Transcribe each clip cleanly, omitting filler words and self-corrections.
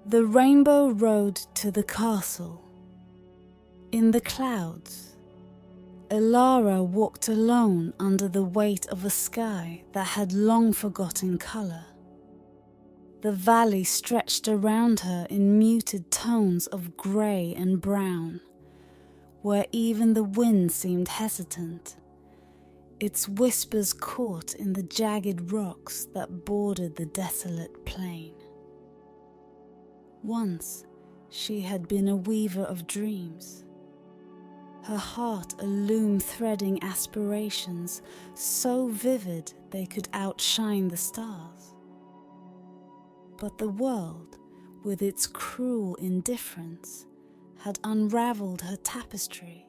The rainbow road to the castle. In the clouds, Elara walked alone under the weight of a sky that had long forgotten colour. The valley stretched around her in muted tones of grey and brown, where even the wind seemed hesitant, its whispers caught in the jagged rocks that bordered the desolate plain. Once she had been a weaver of dreams, her heart a loom threading aspirations so vivid they could outshine the stars. But the world, with its cruel indifference, had unravelled her tapestry,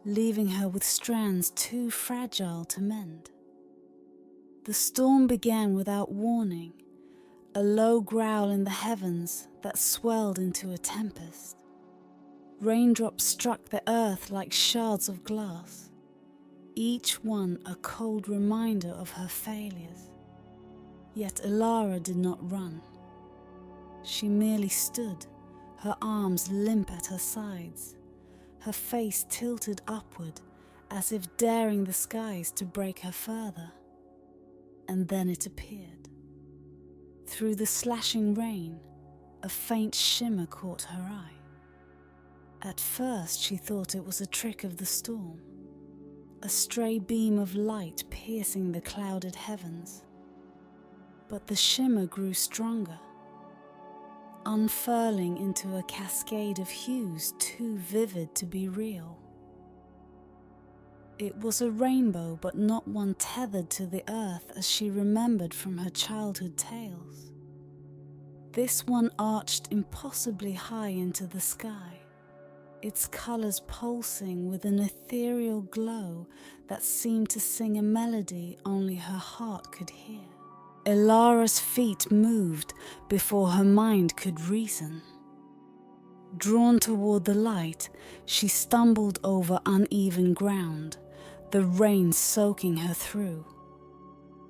leaving her with strands too fragile to mend. The storm began without warning, a low growl in the heavens that swelled into a tempest. Raindrops struck the earth like shards of glass, each one a cold reminder of her failures. Yet Elara did not run. She merely stood, her arms limp at her sides, her face tilted upward as if daring the skies to break her further. And then it appeared. Through the slashing rain, a faint shimmer caught her eye. At first she thought it was a trick of the storm, a stray beam of light piercing the clouded heavens. But the shimmer grew stronger, unfurling into a cascade of hues too vivid to be real. It was a rainbow, but not one tethered to the earth as she remembered from her childhood tales. This one arched impossibly high into the sky, its colours pulsing with an ethereal glow that seemed to sing a melody only her heart could hear. Elara's feet moved before her mind could reason. Drawn toward the light, she stumbled over uneven ground, the rain soaking her through.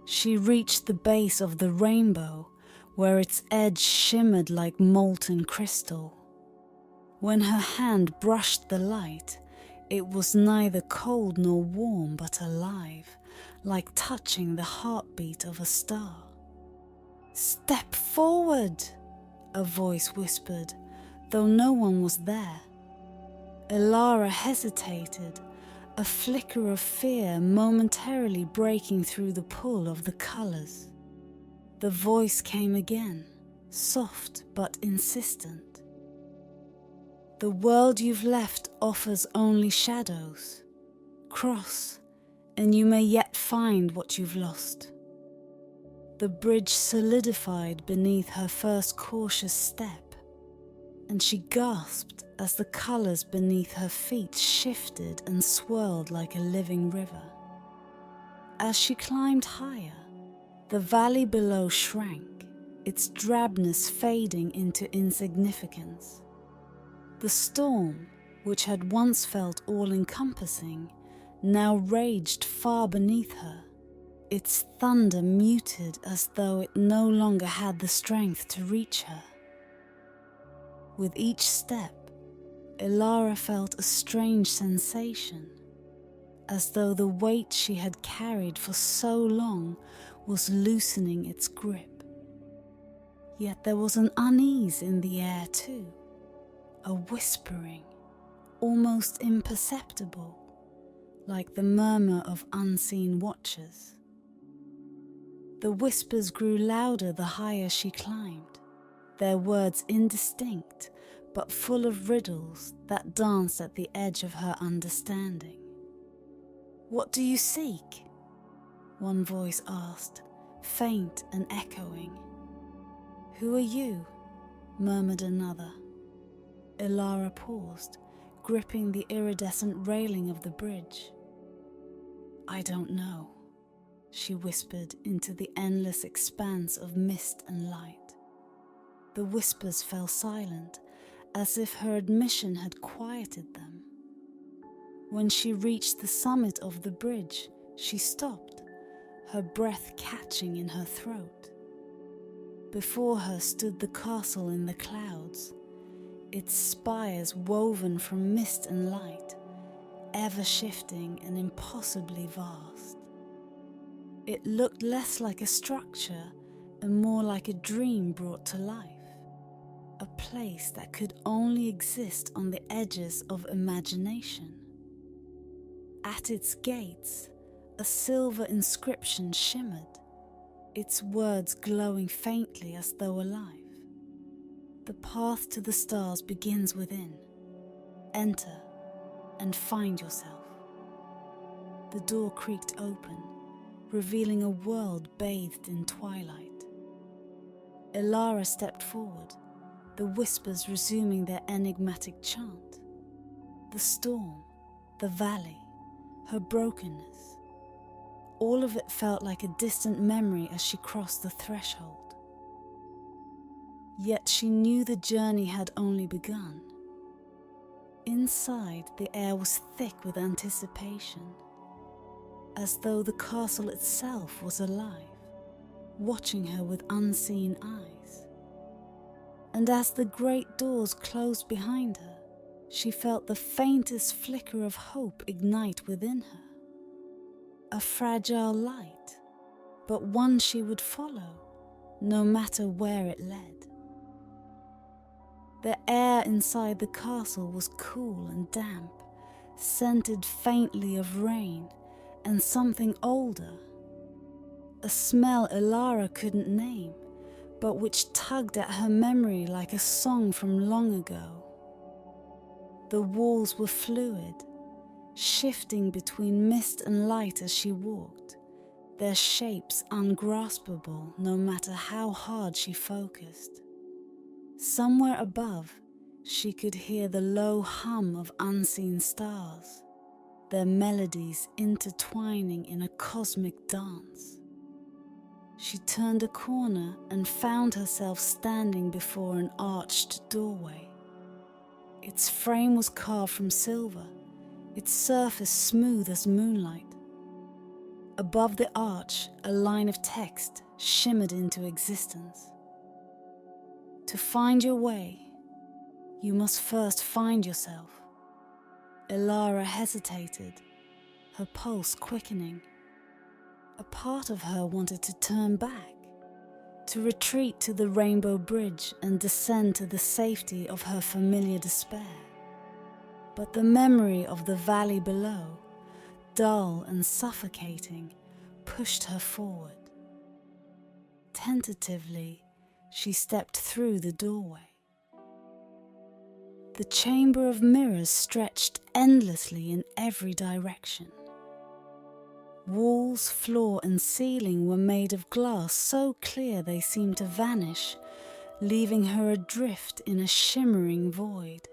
She reached the base of the rainbow, where its edge shimmered like molten crystal. When her hand brushed the light, it was neither cold nor warm but alive, like touching the heartbeat of a star. "Step forward," a voice whispered, though no one was there. Elara hesitated, a flicker of fear momentarily breaking through the pull of the colours. The voice came again, soft but insistent. "The world you've left offers only shadows. Cross, and you may yet find what you've lost." The bridge solidified beneath her first cautious step, and she gasped as the colours beneath her feet shifted and swirled like a living river. As she climbed higher, the valley below shrank, its drabness fading into insignificance. The storm, which had once felt all-encompassing, now raged far beneath her, its thunder muted as though it no longer had the strength to reach her. With each step, Elara felt a strange sensation, as though the weight she had carried for so long was loosening its grip. Yet there was an unease in the air too, a whispering, almost imperceptible, like the murmur of unseen watchers. The whispers grew louder the higher she climbed, their words indistinct but full of riddles that danced at the edge of her understanding. "What do you seek?" one voice asked, faint and echoing. "Who are you?" murmured another. Elara paused, gripping the iridescent railing of the bridge. "I don't know," she whispered into the endless expanse of mist and light. The whispers fell silent, as if her admission had quieted them. When she reached the summit of the bridge, she stopped, her breath catching in her throat. Before her stood the castle in the clouds, its spires woven from mist and light, ever shifting and impossibly vast. It looked less like a structure and more like a dream brought to life, a place that could only exist on the edges of imagination. At its gates, a silver inscription shimmered, its words glowing faintly as though alive. The path to the stars begins within. Enter and find yourself. The door creaked open, revealing a world bathed in twilight. Elara stepped forward, the whispers resuming their enigmatic chant. The storm, the valley, her brokenness, all of it felt like a distant memory as she crossed the threshold. Yet she knew the journey had only begun. Inside, the air was thick with anticipation, as though the castle itself was alive, watching her with unseen eyes. And as the great doors closed behind her, she felt the faintest flicker of hope ignite within her. A fragile light, but one she would follow, no matter where it led. The air inside the castle was cool and damp, scented faintly of rain and something older. A smell Elara couldn't name, but which tugged at her memory like a song from long ago. The walls were fluid, shifting between mist and light as she walked, their shapes ungraspable no matter how hard she focused. Somewhere above, she could hear the low hum of unseen stars, their melodies intertwining in a cosmic dance. She turned a corner and found herself standing before an arched doorway. Its frame was carved from silver, its surface smooth as moonlight. Above the arch, a line of text shimmered into existence. To find your way, you must first find yourself. Elara hesitated, her pulse quickening. A part of her wanted to turn back, to retreat to the rainbow bridge and descend to the safety of her familiar despair. But the memory of the valley below, dull and suffocating, pushed her forward. Tentatively, she stepped through the doorway. The chamber of mirrors stretched endlessly in every direction. Walls, floor, and ceiling were made of glass so clear they seemed to vanish, leaving her adrift in a shimmering void.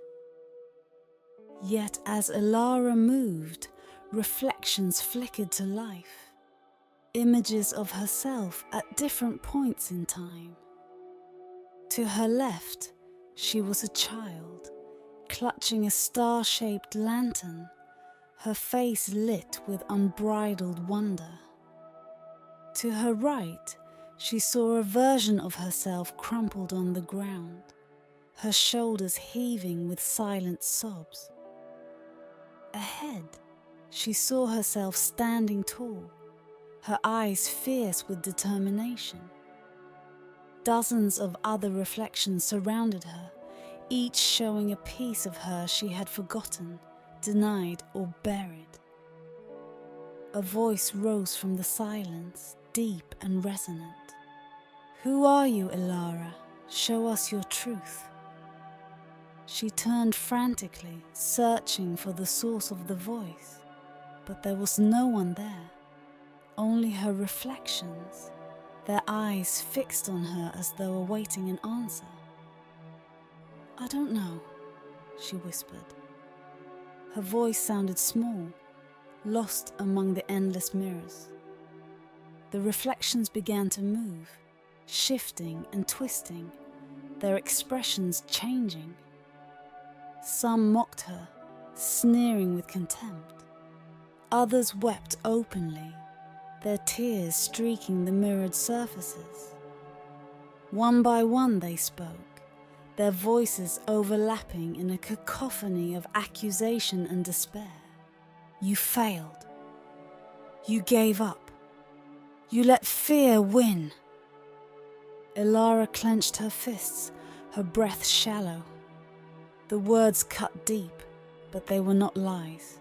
Yet as Elara moved, reflections flickered to life, images of herself at different points in time. To her left, she was a child, clutching a star-shaped lantern, her face lit with unbridled wonder. To her right, she saw a version of herself crumpled on the ground, her shoulders heaving with silent sobs. Ahead, she saw herself standing tall, her eyes fierce with determination. Dozens of other reflections surrounded her, each showing a piece of her she had forgotten, denied, or buried. A voice rose from the silence, deep and resonant. "Who are you, Elara? Show us your truth." She turned frantically, searching for the source of the voice, but there was no one there, only her reflections, their eyes fixed on her as though awaiting an answer. "I don't know," she whispered. Her voice sounded small, lost among the endless mirrors. The reflections began to move, shifting and twisting, their expressions changing. Some mocked her, sneering with contempt. Others wept openly, their tears streaking the mirrored surfaces. One by one they spoke, their voices overlapping in a cacophony of accusation and despair. You failed. You gave up. You let fear win. Elara clenched her fists, her breath shallow. The words cut deep, but they were not lies.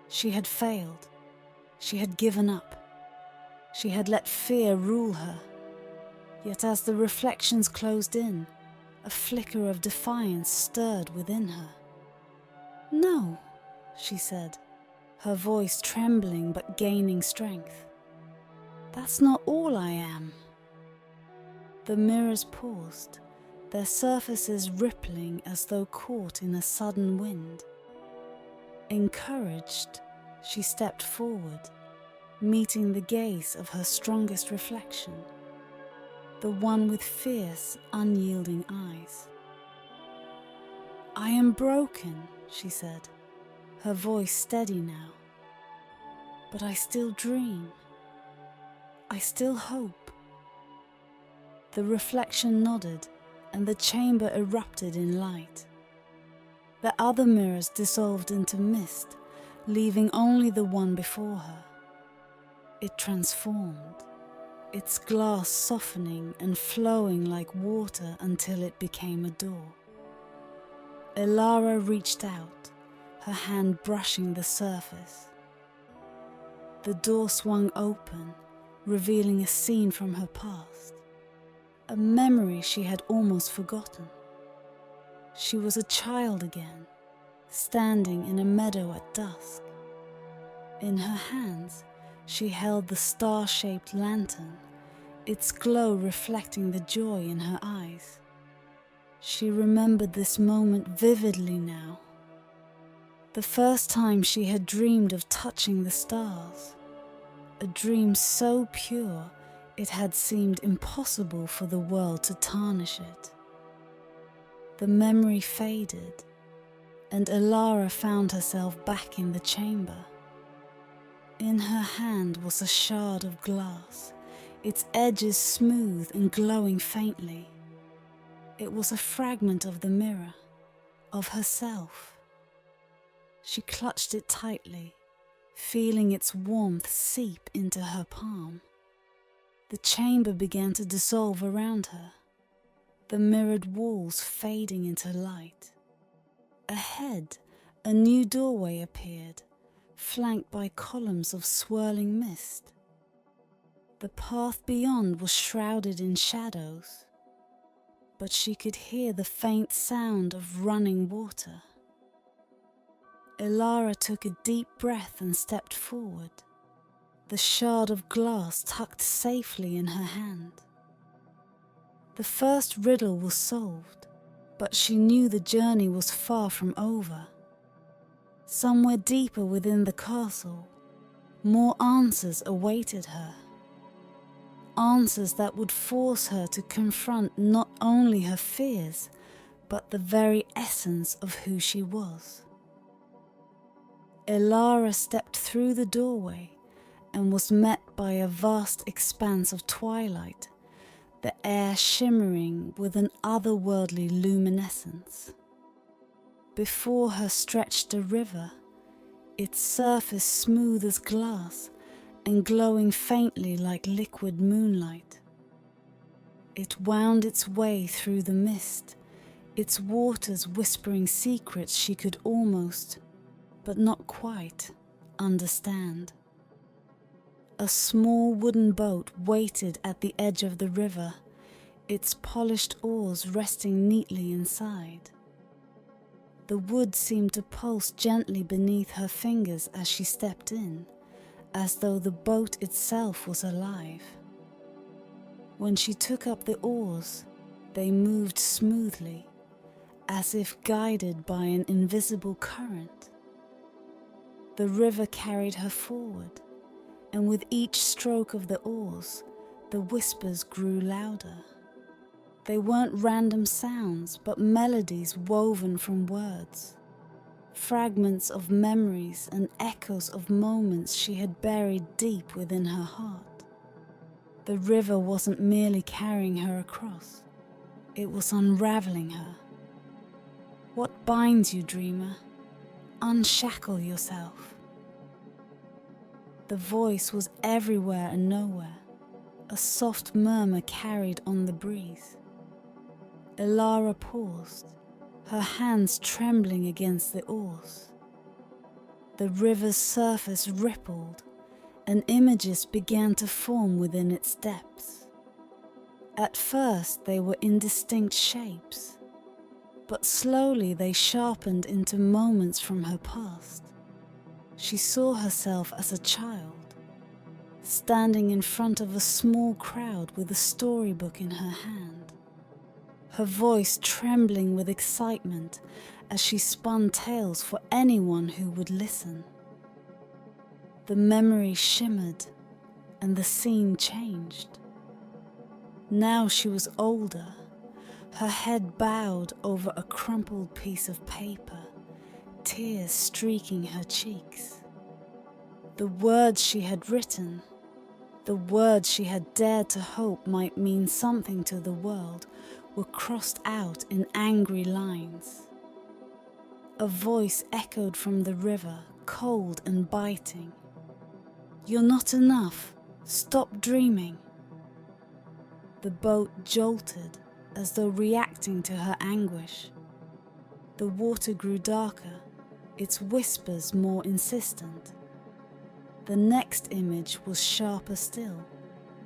She had failed. She had given up. She had let fear rule her. Yet as the reflections closed in, a flicker of defiance stirred within her. "No," she said, her voice trembling but gaining strength. "That's not all I am." The mirrors paused, their surfaces rippling as though caught in a sudden wind. Encouraged, she stepped forward, meeting the gaze of her strongest reflection, the one with fierce, unyielding eyes. "I am broken," she said, her voice steady now. "But I still dream. I still hope." The reflection nodded, and the chamber erupted in light. The other mirrors dissolved into mist, leaving only the one before her. It transformed, its glass softening and flowing like water until it became a door. Elara reached out, her hand brushing the surface. The door swung open, revealing a scene from her past, a memory she had almost forgotten. She was a child again, standing in a meadow at dusk. In her hands, she held the star-shaped lantern, its glow reflecting the joy in her eyes. She remembered this moment vividly now. The first time she had dreamed of touching the stars, a dream so pure it had seemed impossible for the world to tarnish it. The memory faded, and Elara found herself back in the chamber. In her hand was a shard of glass, its edges smooth and glowing faintly. It was a fragment of the mirror, of herself. She clutched it tightly, feeling its warmth seep into her palm. The chamber began to dissolve around her, the mirrored walls fading into light. Ahead, a new doorway appeared, flanked by columns of swirling mist. The path beyond was shrouded in shadows, but she could hear the faint sound of running water. Elara took a deep breath and stepped forward, the shard of glass tucked safely in her hand. The first riddle was solved, but she knew the journey was far from over. Somewhere deeper within the castle, more answers awaited her. Answers that would force her to confront not only her fears, but the very essence of who she was. Elara stepped through the doorway and was met by a vast expanse of twilight, the air shimmering with an otherworldly luminescence. Before her stretched a river, its surface smooth as glass and glowing faintly like liquid moonlight. It wound its way through the mist, its waters whispering secrets she could almost, but not quite, understand. A small wooden boat waited at the edge of the river, its polished oars resting neatly inside. The wood seemed to pulse gently beneath her fingers as she stepped in, as though the boat itself was alive. When she took up the oars, they moved smoothly, as if guided by an invisible current. The river carried her forward, and with each stroke of the oars, the whispers grew louder. They weren't random sounds, but melodies woven from words, fragments of memories and echoes of moments she had buried deep within her heart. The river wasn't merely carrying her across, it was unraveling her. What binds you, dreamer? Unshackle yourself. The voice was everywhere and nowhere, a soft murmur carried on the breeze. Elara paused, her hands trembling against the oars. The river's surface rippled, and images began to form within its depths. At first they were indistinct shapes, but slowly they sharpened into moments from her past. She saw herself as a child, standing in front of a small crowd with a storybook in her hand, her voice trembling with excitement as she spun tales for anyone who would listen. The memory shimmered and the scene changed. Now she was older, her head bowed over a crumpled piece of paper, tears streaking her cheeks. The words she had written, the words she had dared to hope might mean something to the world, were crossed out in angry lines. A voice echoed from the river, cold and biting. "You're not enough. Stop dreaming." The boat jolted as though reacting to her anguish. The water grew darker, its whispers more insistent. The next image was sharper still.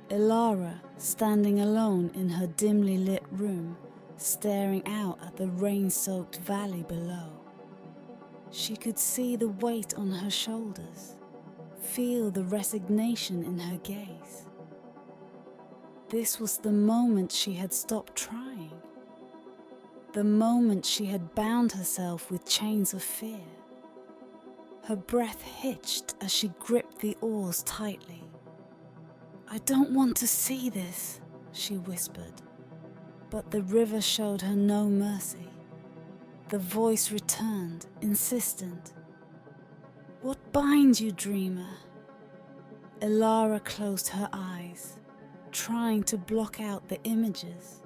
Elara standing alone in her dimly lit room, staring out at the rain-soaked valley below. She could see the weight on her shoulders, feel the resignation in her gaze. This was the moment she had stopped trying, the moment she had bound herself with chains of fear. Her breath hitched as she gripped the oars tightly. "I don't want to see this," she whispered. But the river showed her no mercy. The voice returned, insistent. "What binds you, dreamer?" Elara closed her eyes, trying to block out the images,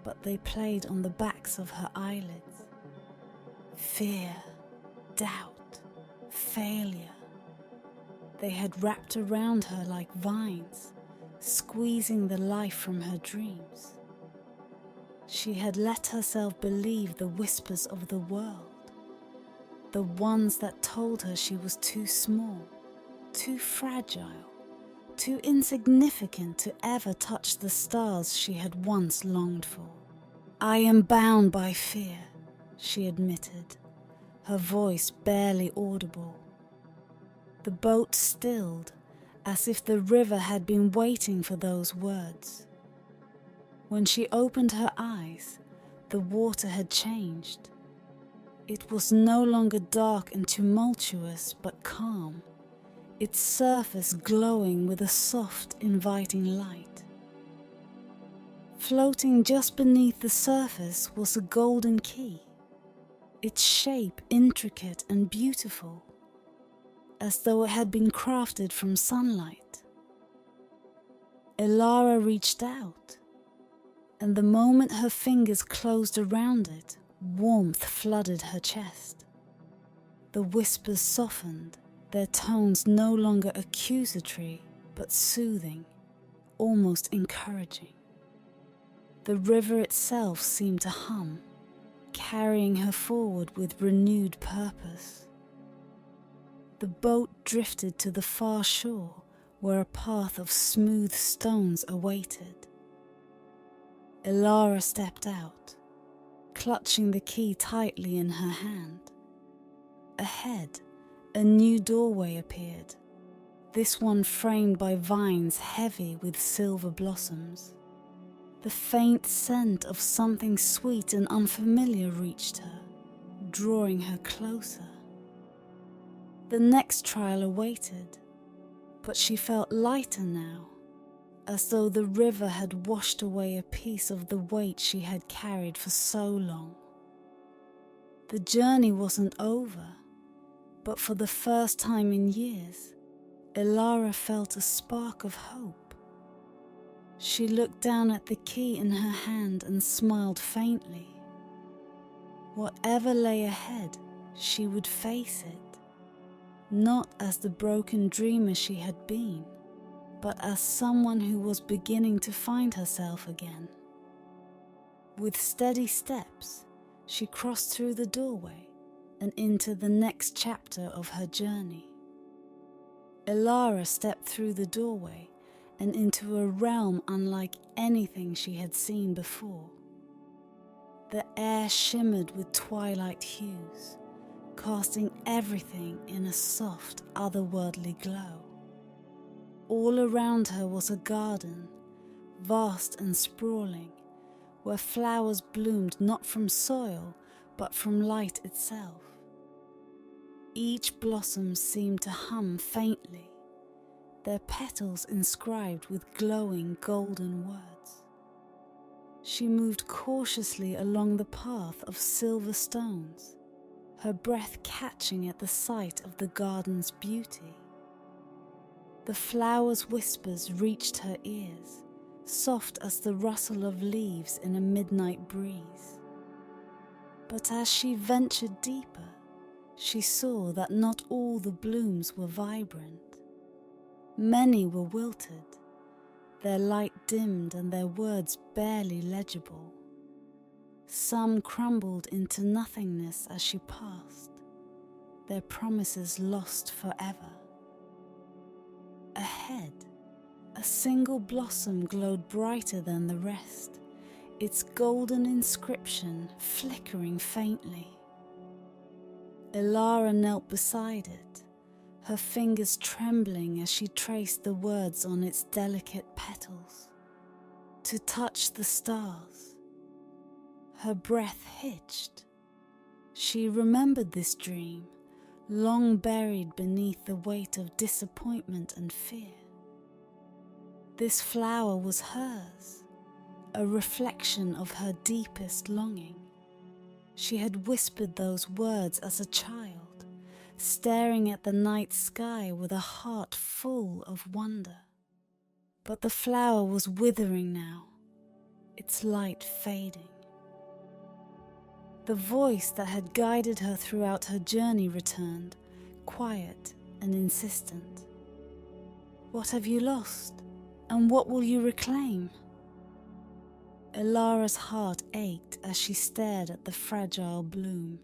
but they played on the backs of her eyelids. Fear, doubt, failure. They had wrapped around her like vines, squeezing the life from her dreams. She had let herself believe the whispers of the world, the ones that told her she was too small, too fragile, too insignificant to ever touch the stars she had once longed for. "I am bound by fear," she admitted, her voice barely audible. The boat stilled, as if the river had been waiting for those words. When she opened her eyes, the water had changed. It was no longer dark and tumultuous, but calm, its surface glowing with a soft, inviting light. Floating just beneath the surface was a golden key, its shape intricate and beautiful, as though it had been crafted from sunlight. Elara reached out, and the moment her fingers closed around it, warmth flooded her chest. The whispers softened, their tones no longer accusatory, but soothing, almost encouraging. The river itself seemed to hum, carrying her forward with renewed purpose. The boat drifted to the far shore, where a path of smooth stones awaited. Elara stepped out, clutching the key tightly in her hand. Ahead, a new doorway appeared, this one framed by vines heavy with silver blossoms. The faint scent of something sweet and unfamiliar reached her, drawing her closer. The next trial awaited, but she felt lighter now, as though the river had washed away a piece of the weight she had carried for so long. The journey wasn't over, but for the first time in years, Elara felt a spark of hope. She looked down at the key in her hand and smiled faintly. Whatever lay ahead, she would face it, not as the broken dreamer she had been, but as someone who was beginning to find herself again. With steady steps, she crossed through the doorway and into the next chapter of her journey. Elara stepped through the doorway and into a realm unlike anything she had seen before. The air shimmered with twilight hues, casting everything in a soft, otherworldly glow. All around her was a garden, vast and sprawling, where flowers bloomed not from soil, but from light itself. Each blossom seemed to hum faintly, their petals inscribed with glowing golden words. She moved cautiously along the path of silver stones, her breath catching at the sight of the garden's beauty. The flowers' whispers reached her ears, soft as the rustle of leaves in a midnight breeze. But as she ventured deeper, she saw that not all the blooms were vibrant. Many were wilted, their light dimmed and their words barely legible. Some crumbled into nothingness as she passed, their promises lost forever. Ahead, a single blossom glowed brighter than the rest, its golden inscription flickering faintly. Elara knelt beside it, her fingers trembling as she traced the words on its delicate petals. To touch the stars. Her breath hitched. She remembered this dream, long buried beneath the weight of disappointment and fear. This flower was hers, a reflection of her deepest longing. She had whispered those words as a child, staring at the night sky with a heart full of wonder. But the flower was withering now, its light fading. The voice that had guided her throughout her journey returned, quiet and insistent. What have you lost, and what will you reclaim? Elara's heart ached as she stared at the fragile bloom.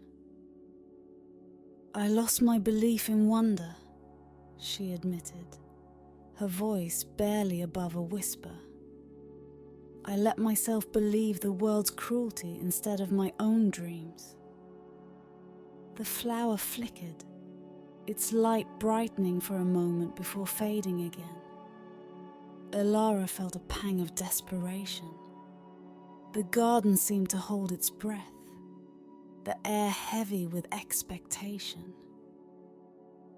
I lost my belief in wonder, she admitted, her voice barely above a whisper. I let myself believe the world's cruelty instead of my own dreams. The flower flickered, its light brightening for a moment before fading again. Elara felt a pang of desperation. The garden seemed to hold its breath, the air heavy with expectation.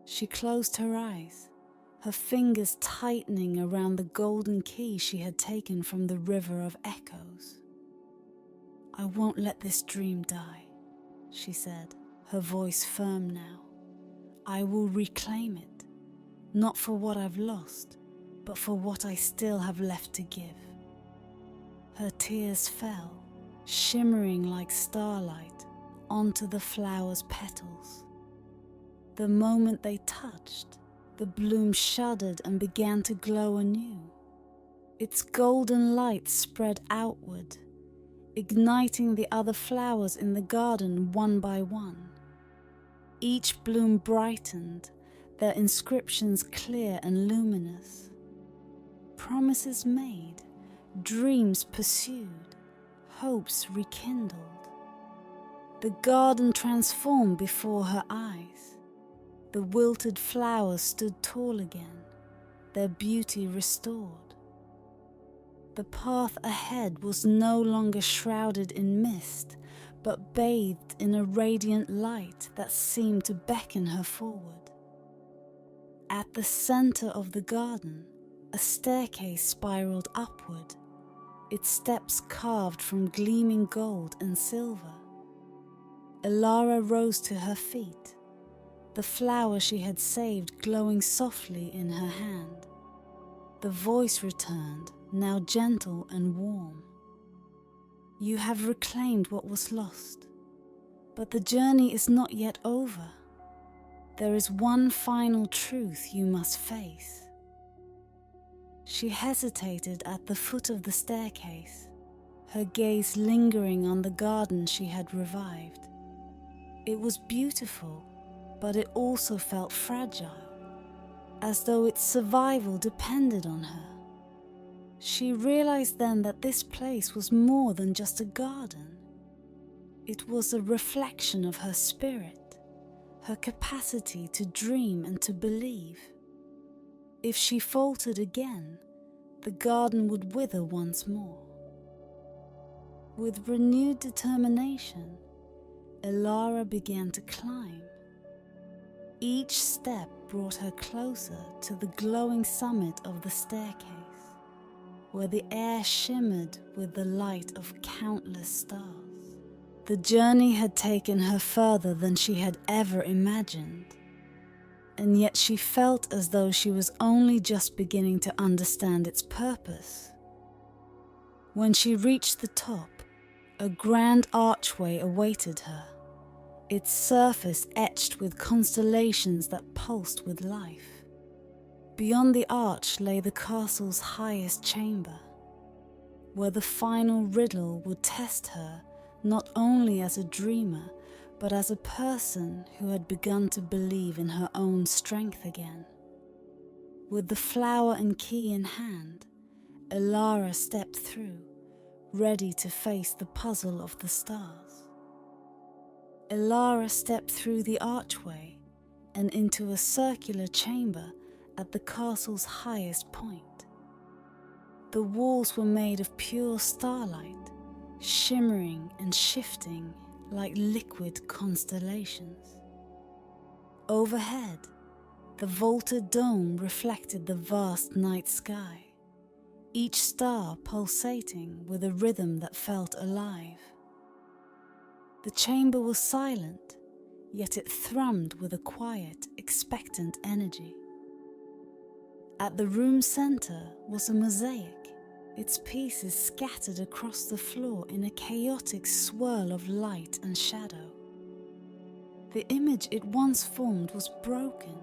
She closed her eyes, her fingers tightening around the golden key she had taken from the river of echoes. I won't let this dream die, she said, her voice firm now. I will reclaim it, not for what I've lost, but for what I still have left to give. Her tears fell, shimmering like starlight, onto the flower's petals. The moment they touched, the bloom shuddered and began to glow anew. Its golden light spread outward, igniting the other flowers in the garden one by one. Each bloom brightened, their inscriptions clear and luminous. Promises made, dreams pursued, hopes rekindled. The garden transformed before her eyes. The wilted flowers stood tall again, their beauty restored. The path ahead was no longer shrouded in mist, but bathed in a radiant light that seemed to beckon her forward. At the center of the garden, a staircase spiraled upward, its steps carved from gleaming gold and silver. Elara rose to her feet, the flower she had saved glowing softly in her hand. The voice returned, now gentle and warm. You have reclaimed what was lost, but the journey is not yet over. There is one final truth you must face. She hesitated at the foot of the staircase, her gaze lingering on the garden she had revived. It was beautiful, but it also felt fragile, as though its survival depended on her. She realized then that this place was more than just a garden. It was a reflection of her spirit, her capacity to dream and to believe. If she faltered again, the garden would wither once more. With renewed determination, Elara began to climb. Each step brought her closer to the glowing summit of the staircase, where the air shimmered with the light of countless stars. The journey had taken her further than she had ever imagined, and yet she felt as though she was only just beginning to understand its purpose. When she reached the top, a grand archway awaited her, its surface etched with constellations that pulsed with life. Beyond the arch lay the castle's highest chamber, where the final riddle would test her not only as a dreamer, but as a person who had begun to believe in her own strength again. With the flower and key in hand, Elara stepped through, ready to face the puzzle of the stars. Elara stepped through the archway and into a circular chamber at the castle's highest point. The walls were made of pure starlight, shimmering and shifting like liquid constellations. Overhead, the vaulted dome reflected the vast night sky, each star pulsating with a rhythm that felt alive. The chamber was silent, yet it thrummed with a quiet, expectant energy. At the room's center was a mosaic, its pieces scattered across the floor in a chaotic swirl of light and shadow. The image it once formed was broken,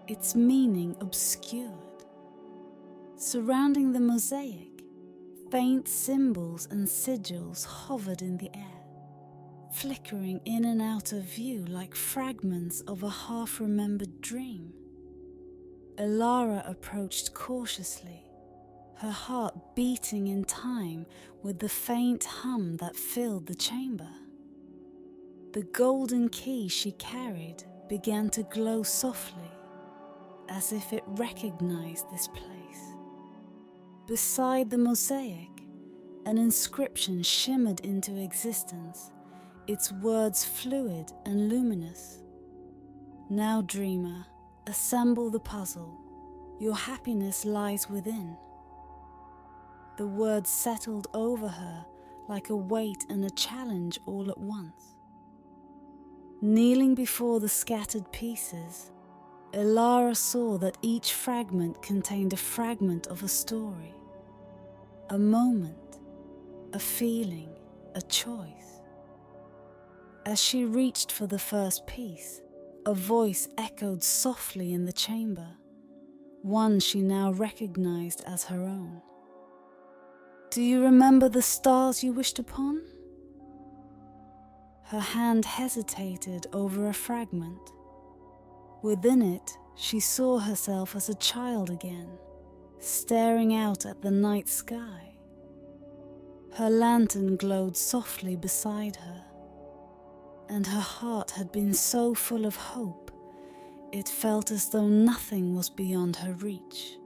its meaning obscured. Surrounding the mosaic, faint symbols and sigils hovered in the air, flickering in and out of view like fragments of a half-remembered dream. Elara approached cautiously, her heart beating in time with the faint hum that filled the chamber. The golden key she carried began to glow softly, as if it recognized this place. Beside the mosaic, an inscription shimmered into existence, its words fluid and luminous. "Now, dreamer, assemble the puzzle. Your happiness lies within." The words settled over her like a weight and a challenge all at once. Kneeling before the scattered pieces, Elara saw that each fragment contained a fragment of a story, a moment, a feeling, a choice. As she reached for the first piece, a voice echoed softly in the chamber, one she now recognized as her own. "Do you remember the stars you wished upon?" Her hand hesitated over a fragment. Within it, she saw herself as a child again, staring out at the night sky. Her lantern glowed softly beside her, and her heart had been so full of hope, it felt as though nothing was beyond her reach.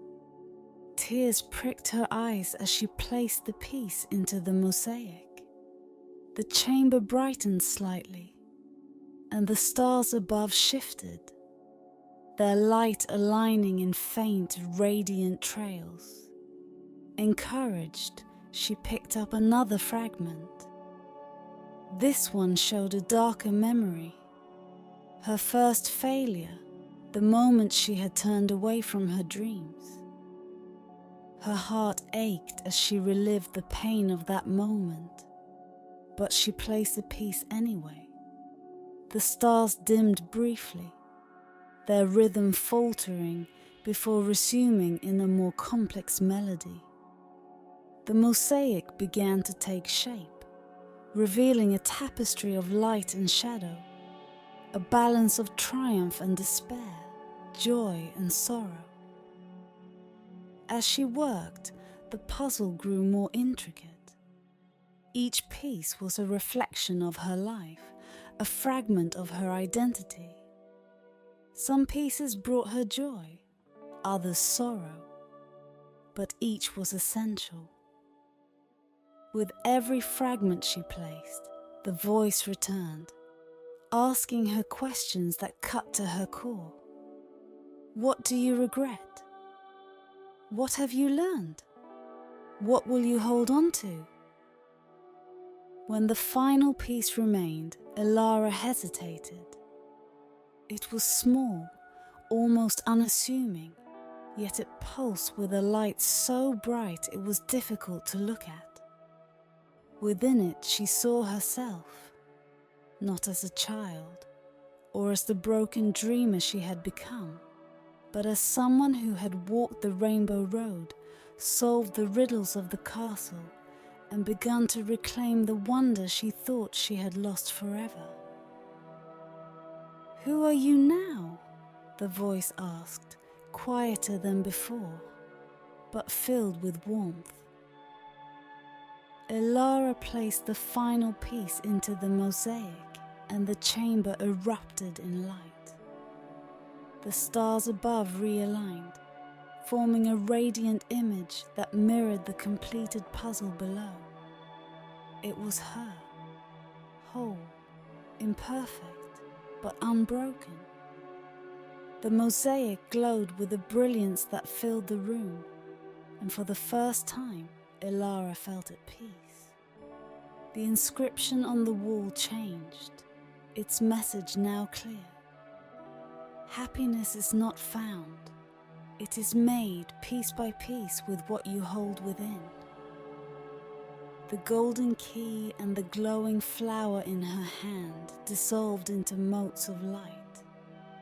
Tears pricked her eyes as she placed the piece into the mosaic. The chamber brightened slightly, and the stars above shifted, their light aligning in faint, radiant trails. Encouraged, she picked up another fragment. This one showed a darker memory, her first failure, the moment she had turned away from her dreams. Her heart ached as she relived the pain of that moment, but she placed the piece anyway. The stars dimmed briefly, their rhythm faltering before resuming in a more complex melody. The mosaic began to take shape, revealing a tapestry of light and shadow, a balance of triumph and despair, joy and sorrow. As she worked, the puzzle grew more intricate. Each piece was a reflection of her life, a fragment of her identity. Some pieces brought her joy, others sorrow, but each was essential. With every fragment she placed, the voice returned, asking her questions that cut to her core. What do you regret? What have you learned? What will you hold on to? When the final piece remained, Elara hesitated. It was small, almost unassuming, yet it pulsed with a light so bright it was difficult to look at. Within it she saw herself, not as a child, or as the broken dreamer she had become, but as someone who had walked the rainbow road, solved the riddles of the castle, and begun to reclaim the wonder she thought she had lost forever. "Who are you now?" the voice asked, quieter than before, but filled with warmth. Elara placed the final piece into the mosaic, and the chamber erupted in light. The stars above realigned, forming a radiant image that mirrored the completed puzzle below. It was her, whole, imperfect, but unbroken. The mosaic glowed with a brilliance that filled the room, and for the first time, Elara felt at peace. The inscription on the wall changed, its message now clear. Happiness is not found, it is made piece by piece with what you hold within. The golden key and the glowing flower in her hand dissolved into motes of light,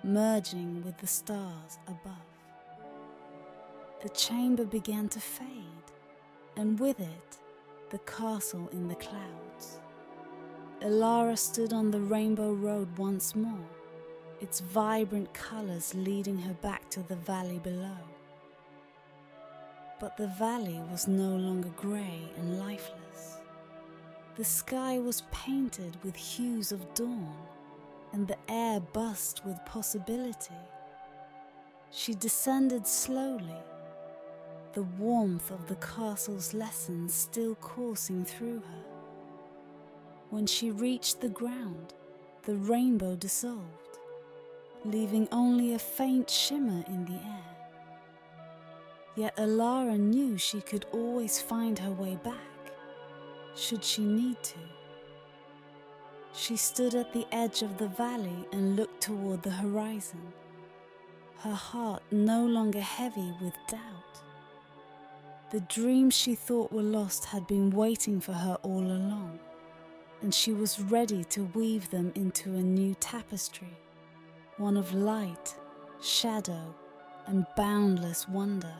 merging with the stars above. The chamber began to fade, and with it, the castle in the clouds. Elara stood on the rainbow road once more, its vibrant colors leading her back to the valley below. But the valley was no longer grey and lifeless. The sky was painted with hues of dawn, and the air buzzed with possibility. She descended slowly, the warmth of the castle's lessons still coursing through her. When she reached the ground, the rainbow dissolved, leaving only a faint shimmer in the air. Yet Elara knew she could always find her way back, should she need to. She stood at the edge of the valley and looked toward the horizon, her heart no longer heavy with doubt. The dreams she thought were lost had been waiting for her all along, and she was ready to weave them into a new tapestry, one of light, shadow, and boundless wonder.